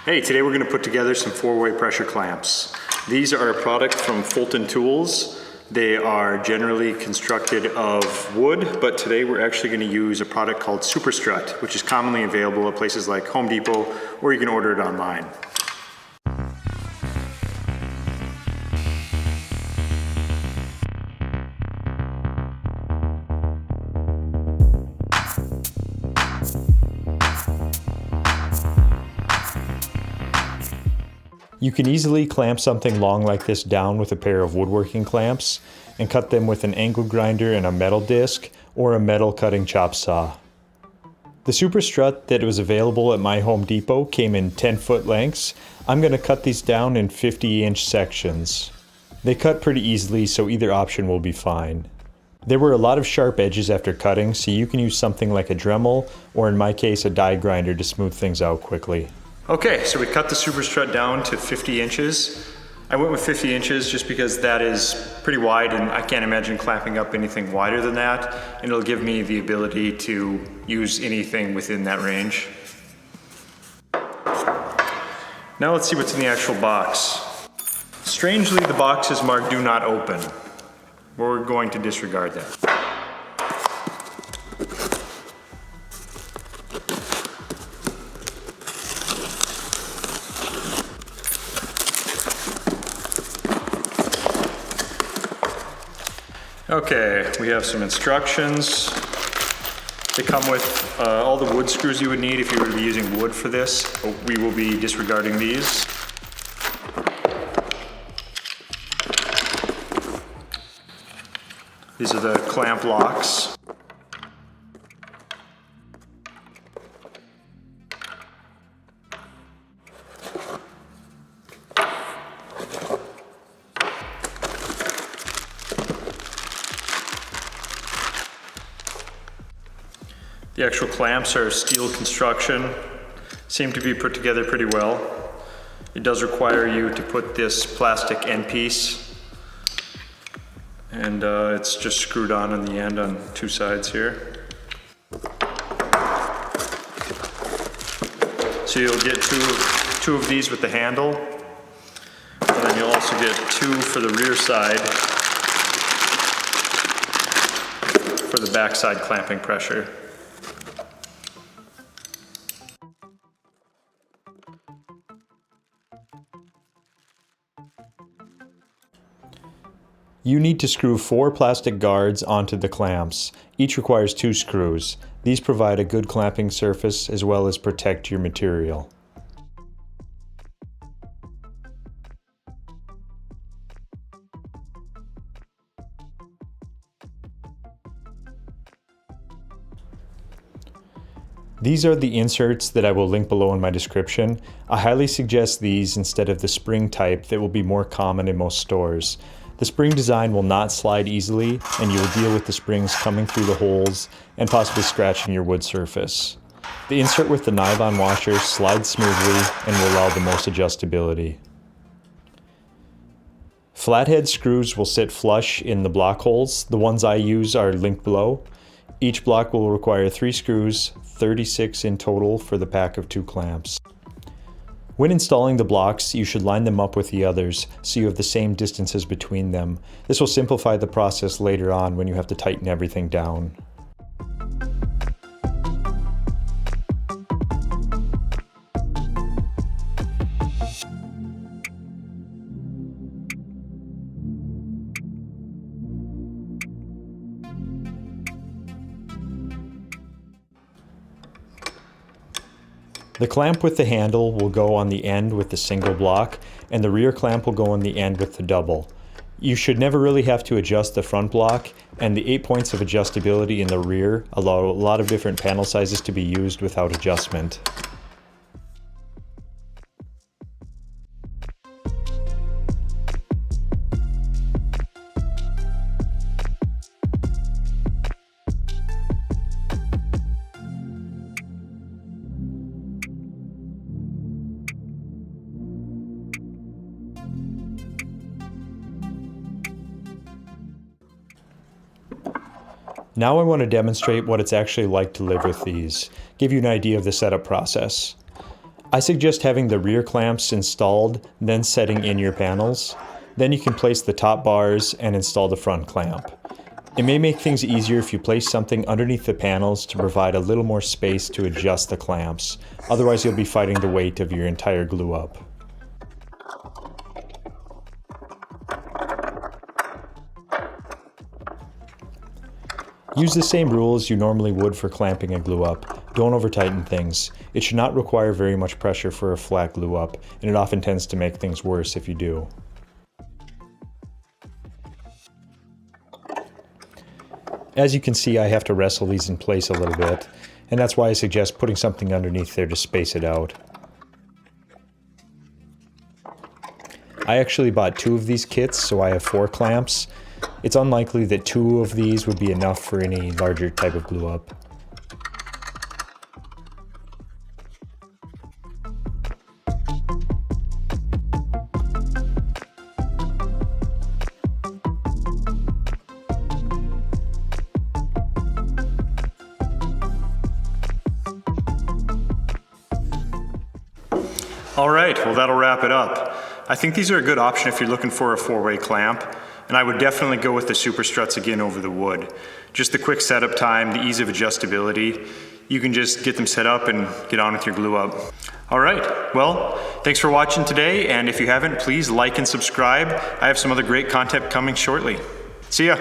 Hey, today we're going to put together some 4-way pressure clamps. These are a product from Fulton Tools. They are generally constructed of wood, but today we're actually going to use a product called Superstrut, which is commonly available at places like Home Depot, or you can order it online. You can easily clamp something long like this down with a pair of woodworking clamps and cut them with an angle grinder and a metal disc or a metal cutting chop saw. The Superstrut that was available at my Home Depot came in 10-foot lengths. I'm going to cut these down in 50-inch sections. They cut pretty easily, so either option will be fine. There were a lot of sharp edges after cutting, so you can use something like a Dremel or in my case a die grinder to smooth things out quickly. Okay, so we cut the Superstrut down to 50 inches. I went with 50 inches just because that is pretty wide and I can't imagine clamping up anything wider than that. And it'll give me the ability to use anything within that range. Now let's see what's in the actual box. Strangely, the box is marked "Do Not Open." We're going to disregard that. Okay, we have some instructions. They come with all the wood screws you would need if you were to be using wood for this. We will be disregarding these. These are the clamp locks. The actual clamps are steel construction, seem to be put together pretty well. It does require you to put this plastic end piece, and it's just screwed on the end on two sides here. So you'll get two of these with the handle, and then you'll also get two for the rear side for the backside clamping pressure. You need to screw 4 plastic guards onto the clamps. Each requires 2 screws. These provide a good clamping surface as well as protect your material. These are the inserts that I will link below in my description. I highly suggest these instead of the spring type that will be more common in most stores. The spring design will not slide easily, and you will deal with the springs coming through the holes and possibly scratching your wood surface. The insert with the nylon washer slides smoothly and will allow the most adjustability. Flathead screws will sit flush in the block holes. The ones I use are linked below. Each block will require 3 screws, 36 in total for the pack of 2 clamps. When installing the blocks, you should line them up with the others so you have the same distances between them. This will simplify the process later on when you have to tighten everything down. The clamp with the handle will go on the end with the single block, and the rear clamp will go on the end with the double. You should never really have to adjust the front block, and the 8 points of adjustability in the rear allow a lot of different panel sizes to be used without adjustment. Now I want to demonstrate what it's actually like to live with these, give you an idea of the setup process. I suggest having the rear clamps installed, then setting in your panels. Then you can place the top bars and install the front clamp. It may make things easier if you place something underneath the panels to provide a little more space to adjust the clamps. Otherwise, you'll be fighting the weight of your entire glue up. Use the same rules you normally would for clamping a glue up. Don't over tighten things. It should not require very much pressure for a flat glue up, and it often tends to make things worse if you do. As you can see, I have to wrestle these in place a little bit, and that's why I suggest putting something underneath there to space it out. I actually bought 2 of these kits, so I have 4 clamps. It's unlikely that 2 of these would be enough for any larger type of glue up. All right, well that'll wrap it up. I think these are a good option if you're looking for a 4-way clamp, and I would definitely go with the Superstruts again over the wood. Just the quick setup time, the ease of adjustability. You can just get them set up and get on with your glue up. All right, well, thanks for watching today, and if you haven't, please like and subscribe. I have some other great content coming shortly. See ya.